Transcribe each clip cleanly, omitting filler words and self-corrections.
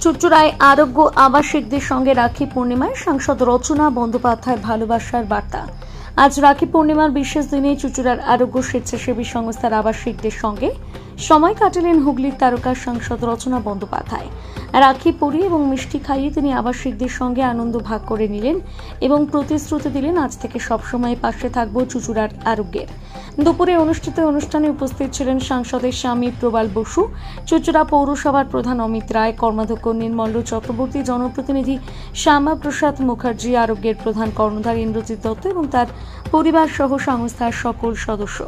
চুচুড়ায় আরোগ্য আবাসিকদের সঙ্গে রাখি পূর্ণিমায় সাংসদ রচনা বন্দ্যোপাধ্যায় ভালোবাসার বার্তা। আজ রাখি পূর্ণিমার বিশেষ দিনে চুচুড়ার আরোগ্য স্বেচ্ছাসেবী সংস্থার আবাসিকদের সঙ্গে সময় কাটালেন হুগলির তারকা সাংসদ রচনা বন্দ্যোপাধ্যায়। রাখি পরিয়ে এবং মিষ্টি খাইয়ে তিনি আবাসিকদের সঙ্গে আনন্দ ভাগ করে নিলেন এবং প্রতিশ্রুতি দিলেন আজ থেকে সবসময় পাশে থাকবো চুচুড়ার আরোগ্যের। দুপুরে অনুষ্ঠিত অনুষ্ঠানে উপস্থিত ছিলেন সাংসদের স্বামী প্রবাল বসু, চুচুড়া পৌরসভার প্রধান অমিত রায়, কর্মাধ্যক্ষ নির্মল্ল চক্রবর্তী, জনপ্রতিনিধি শ্যামা প্রসাদ মুখার্জি, আরোগ্যের প্রধান কর্ণধার ইন্দ্রজিৎ দত্ত এবং তার পরিবার সহ সংস্থার সকল সদস্য।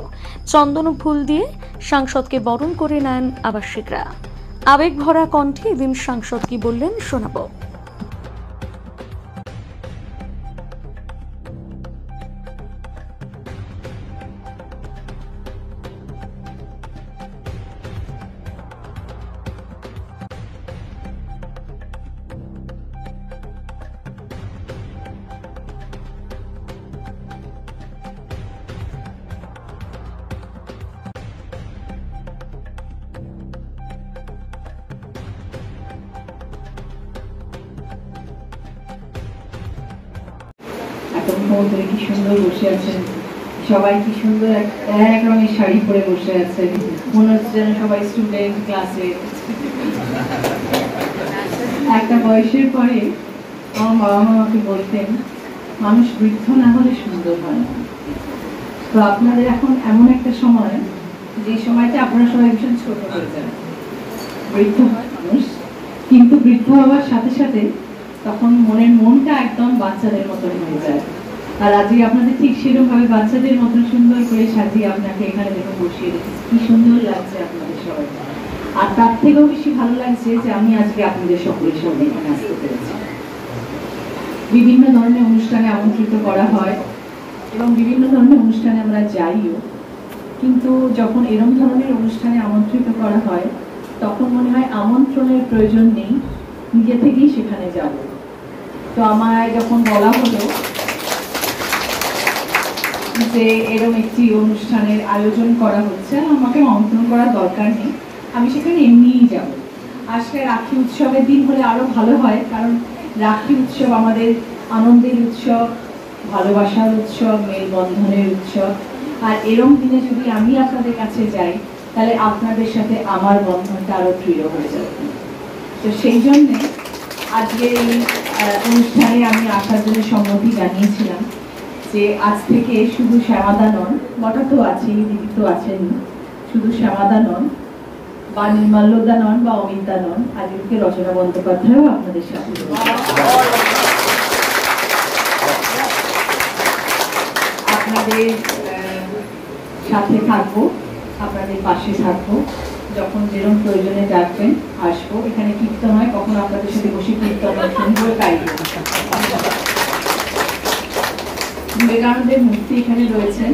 চন্দন ফুল দিয়ে সাংসদকে বরণ করে নেন আবাসিকরা। আবেগ ভরা কণ্ঠে এদিন সাংসদ কি বললেন শোনাবো। ধরে কি সুন্দর বসে আছেন, সবাই কি সুন্দর এক রঙের শাড়ি পরে বসে আছে, মনে হচ্ছে যেন সবাই স্টুডেন্ট ক্লাসে। একটা বয়সের পরে আমার বাবা মা আমাকে বলতেন মানুষ বৃদ্ধ না হলে সুন্দর হয় না। তো আপনাদের এখন এমন একটা সময়, যে সময়টা আপনারা সবাই ভীষণ ছোট হয়ে যান, বৃদ্ধ হয় মানুষ, কিন্তু বৃদ্ধ হওয়ার সাথে সাথে তখন মনটা একদম বাচ্চাদের মতন হয়ে যায়। আর আজকে আপনাদের ঠিক সেরকম ভাবে বাচ্চাদের মতন সুন্দর করে সাজিয়ে আপনাকে এখানে দেখে বসিয়ে রেখেছি। কি সুন্দর লাগছে আপনাদের সবাই। আর তার থেকেও বেশি ভালো লাগছে যে আমি আজকে আপনাদের সকলের সঙ্গে এখানে আসতে পেরেছি। বিভিন্ন ধরনের অনুষ্ঠানে আমন্ত্রিত করা হয় এবং বিভিন্ন ধরনের অনুষ্ঠানে আমরা যাইও, কিন্তু যখন এরকম ধরনের অনুষ্ঠানে আমন্ত্রিত করা হয় তখন মনে হয় আমন্ত্রণের প্রয়োজন নেই, নিজে থেকেই সেখানে যাব। তো আমায় যখন বলা হলো যে এরকম একটি অনুষ্ঠানের আয়োজন করা হচ্ছে, আমাকে আমন্ত্রণ করার দরকার নেই, আমি সেখানে এমনিই যাব। আজকে রাখি উৎসবের দিন হলে আরো ভালো হয়, কারণ রাখি উৎসব আমাদের আনন্দের উৎসব, ভালোবাসার উৎসব, মেলবন্ধনের উৎসব। আর এরকম দিনে যদি আমি আপনাদের কাছে যাই তাহলে আপনাদের সাথে আমার বন্ধনটা আরো দৃঢ় হয়ে যাবে। তো সেই জন্যে আজকের এই অনুষ্ঠানে আমি আসার জন্য সম্মতি জানিয়েছিলাম যে আজ থেকে শুধু শ্যামাদা নন, বটা তো আছেই, দিদি তো আছেন, শুধু শ্যামাদা নন বা নির্মল্যদা নন বা অমিতদা নন, আজকে রচনা বন্দ্যোপাধ্যায়ও আপনাদের সাথে আপনাদের সাথে থাকবো, আপনাদের পাশে থাকবো। যখন যেরকম প্রয়োজনে ডাকবেন আসবো। এখানে কীর্তন হয়, কখন আপনাদের সাথে বসে কীর্তন শুনবো, গাইব। বিবেকানন্দের মূর্তি এখানে রয়েছেন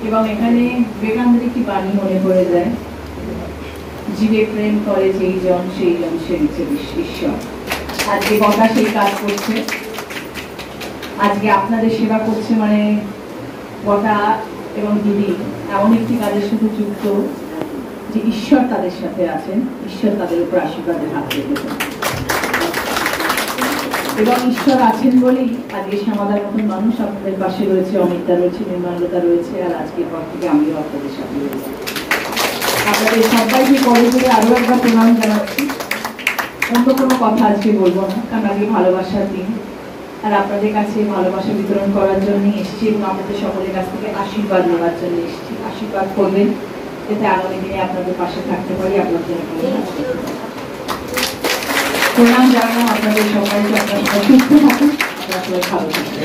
এবং এখানে বিবেকানন্দের একটি বাণী মনে পড়ে যায়, জীবে প্রেম করে যেই জন সেই জন সেবিছে ঈশ্বর। আজকে বটা সেই কাজ করছে, আজকে আপনাদের সেবা করছে, মানে বটা এবং দিদি এমন একটি কাজের সাথে যুক্ত যে ঈশ্বর তাদের সাথে আছেন, ঈশ্বর তাদের উপর আশীর্বাদের হাত রেখেছেন এবং ঈশ্বর আছেন বলেই আজকে শ্যামাদার মতন মানুষ আপনাদের পাশে রয়েছে, অমিতদা রয়েছে, নির্মলতা রয়েছে, আর আজকের পর থেকে আমিও আপনাদের সাথে রয়েছি। আপনাদের সবাইকে করে করে আরো একবার প্রণাম জানাচ্ছি। অন্য কোনো কথা আজকে বলবো না, কারণ আজকে ভালোবাসার দিন, আর আপনাদের কাছে ভালোবাসা বিতরণ করার জন্য এসেছি এবং আপনাদের সকলের কাছ থেকে আশীর্বাদ নেওয়ার জন্য এসেছি। আশীর্বাদ করবেন যাতে আগামী দিনে আপনাদের পাশে থাকতে পারি, আপনাদের প্রণাম জানালাম আপনাদের সবাইকে। আপনারা সুস্থ থাকুন, আপনারা সবাই ভালো থাকুন।